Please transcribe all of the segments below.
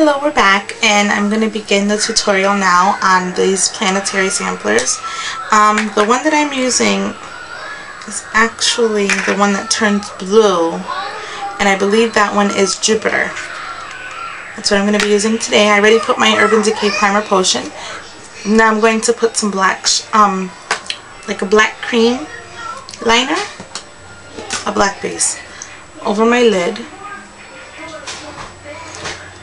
Hello, we're back, and I'm going to begin the tutorial now on these planetary samplers. The one that I'm using is actually the one that turns blue, and I believe that one is Jupiter. That's what I'm going to be using today. I already put my Urban Decay Primer Potion. Now I'm going to put some black, like a black cream liner, a black base, over my lid.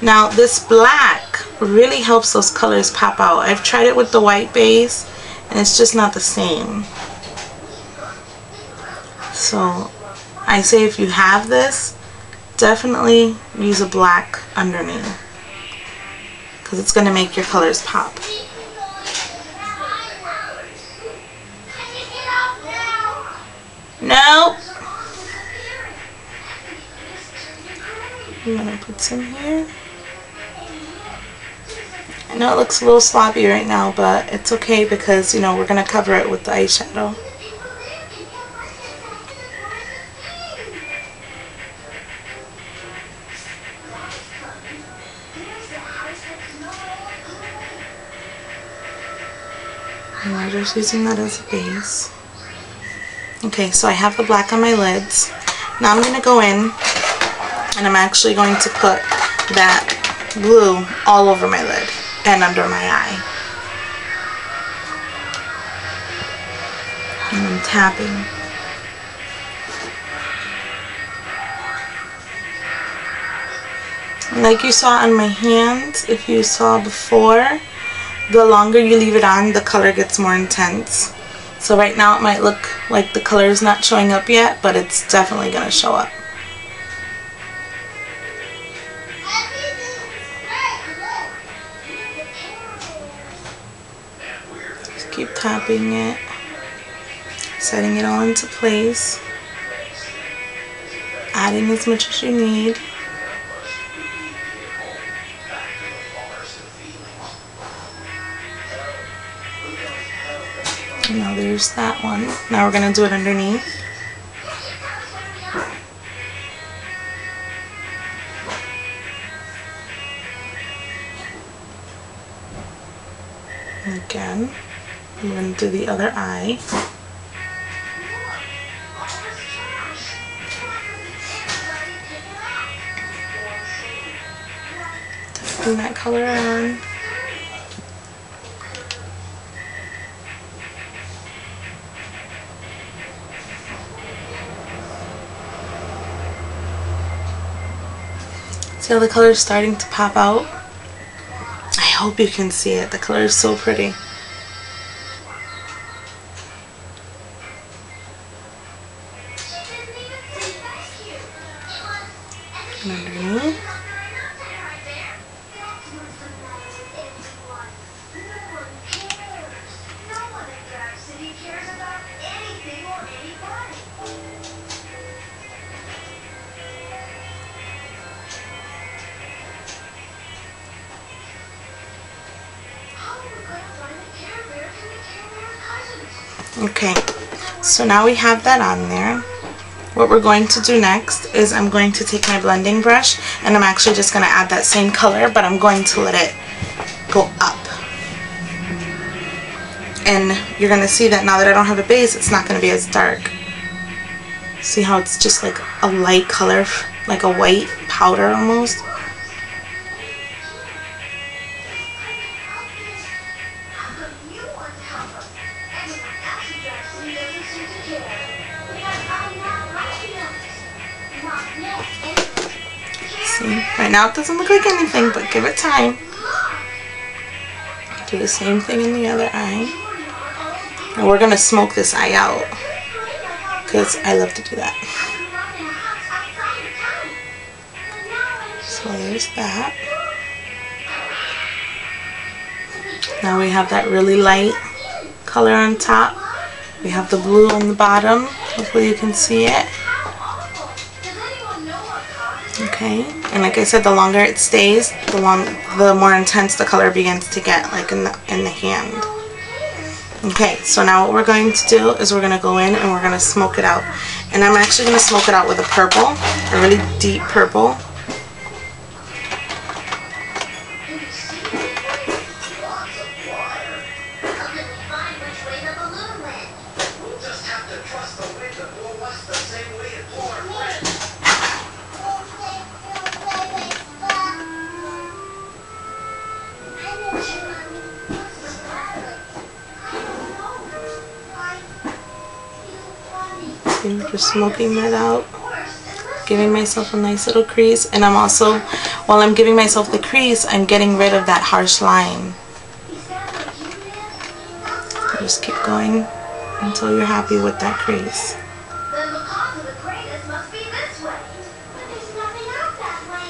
Now this black really helps those colors pop out. I've tried it with the white base and it's just not the same. So I say if you have this, definitely use a black underneath because it's going to make your colors pop. Nope. I'm going to put some here. I know it looks a little sloppy right now, but it's okay because, you know, we're going to cover it with the eyeshadow. And I'm just using that as a base. Okay, so I have the black on my lids. Now I'm going to go in and I'm actually going to put that blue all over my lid and under my eye. And I'm tapping. Like you saw on my hands, if you saw before, the longer you leave it on, the color gets more intense. So right now it might look like the color is not showing up yet, but it's definitely going to show up. Keep tapping it, setting it all into place, adding as much as you need. Now there's that one. Now we're going to do it underneath. And again. I'm going to do the other eye. Putting that color on. See how the color is starting to pop out? I hope you can see it. The color is so pretty. And underneath. Okay, so now we have that on there. What we're going to do next is I'm going to take my blending brush and I'm actually just going to add that same color, but I'm going to let it go up. And you're going to see that now that I don't have a base, it's not going to be as dark. See how it's just like a light color, like a white powder almost? Right now it doesn't look like anything, but give it time. Do the same thing in the other eye. And we're going to smoke this eye out because I love to do that. So there's that. Now we have that really light color on top. We have the blue on the bottom. Hopefully you can see it. Okay, and like I said, the longer it stays, the more intense the color begins to get, like in the hand. Okay, so now what we're going to do is we're going to go in and we're going to smoke it out. And I'm actually going to smoke it out with a purple, a really deep purple. See, just smoking that out, giving myself a nice little crease. And I'm also, while I'm giving myself the crease, I'm getting rid of that harsh line. Just keep going until you're happy with that crease.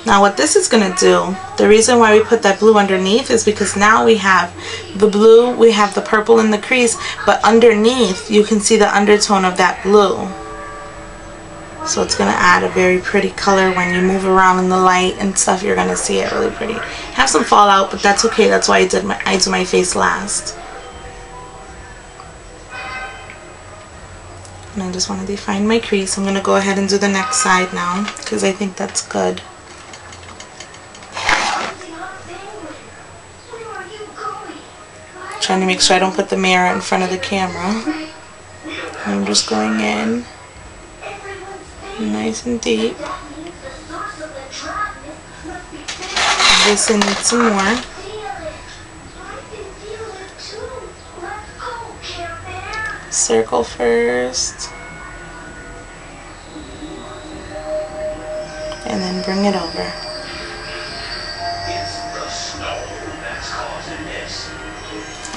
Now what this is going to do, the reason why we put that blue underneath is because now we have the blue, we have the purple in the crease, but underneath you can see the undertone of that blue. So it's going to add a very pretty color. When you move around in the light and stuff, you're going to see it really pretty. Have some fallout, but that's okay. That's why I do my face last. And I just want to define my crease. I'm going to go ahead and do the next side now because I think that's good. Trying to make sure I don't put the mirror in front of the camera. I'm just going in nice and deep. This I need some more. Circle first. And then bring it over.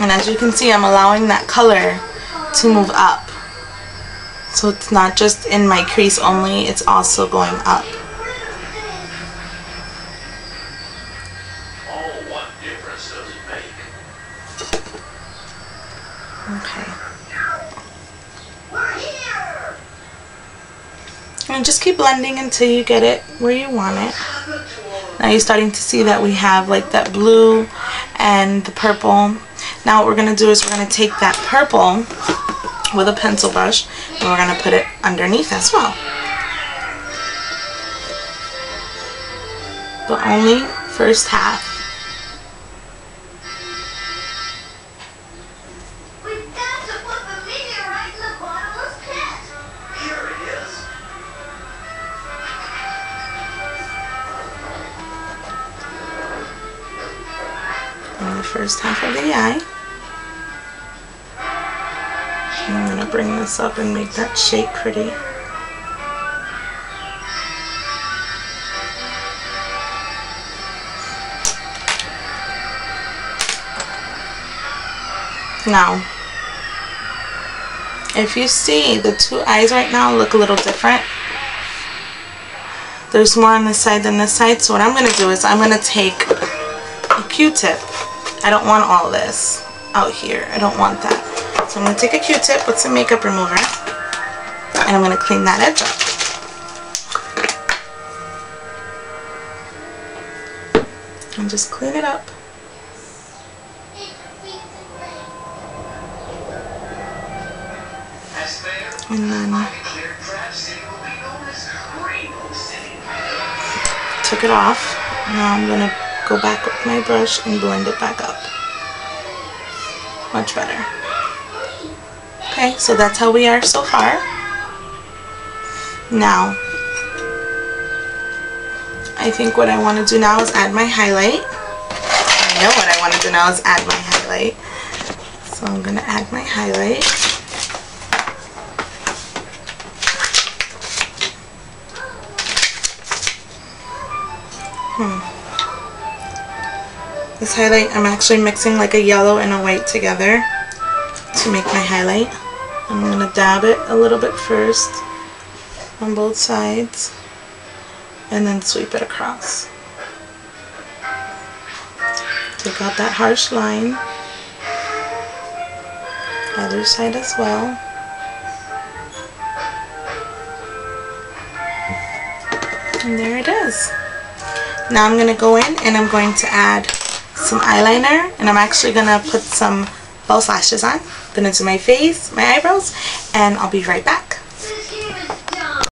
And as you can see, I'm allowing that color to move up. So it's not just in my crease only, it's also going up. Okay. And just keep blending until you get it where you want it. Now you're starting to see that we have like that blue and the purple. Now what we're going to do is we're going to take that purple with a pencil brush and we're going to put it underneath as well. But only first half. And the first half of the eye. I'm going to bring this up and make that shape pretty. Now, if you see, the two eyes right now look a little different. There's more on this side than this side, so what I'm going to do is I'm going to take a Q-tip. I don't want all this out here. I don't want that. So I'm going to take a Q-tip with some makeup remover and I'm going to clean that edge up. And just clean it up. And then took it off. Now I'm going to go back with my brush and blend it back up. Much better. Okay, so that's how we are so far. Now, I think what I want to do now is add my highlight. I know what I want to do now is add my highlight. So I'm going to add my highlight. This highlight, I'm actually mixing like a yellow and a white together to make my highlight. I'm going to dab it a little bit first on both sides and then sweep it across. Take out that harsh line. Other side as well. And there it is. Now I'm going to go in and I'm going to add some eyeliner, and I'm actually going to put some false lashes on. I'm going to do my face, my eyebrows, and I'll be right back.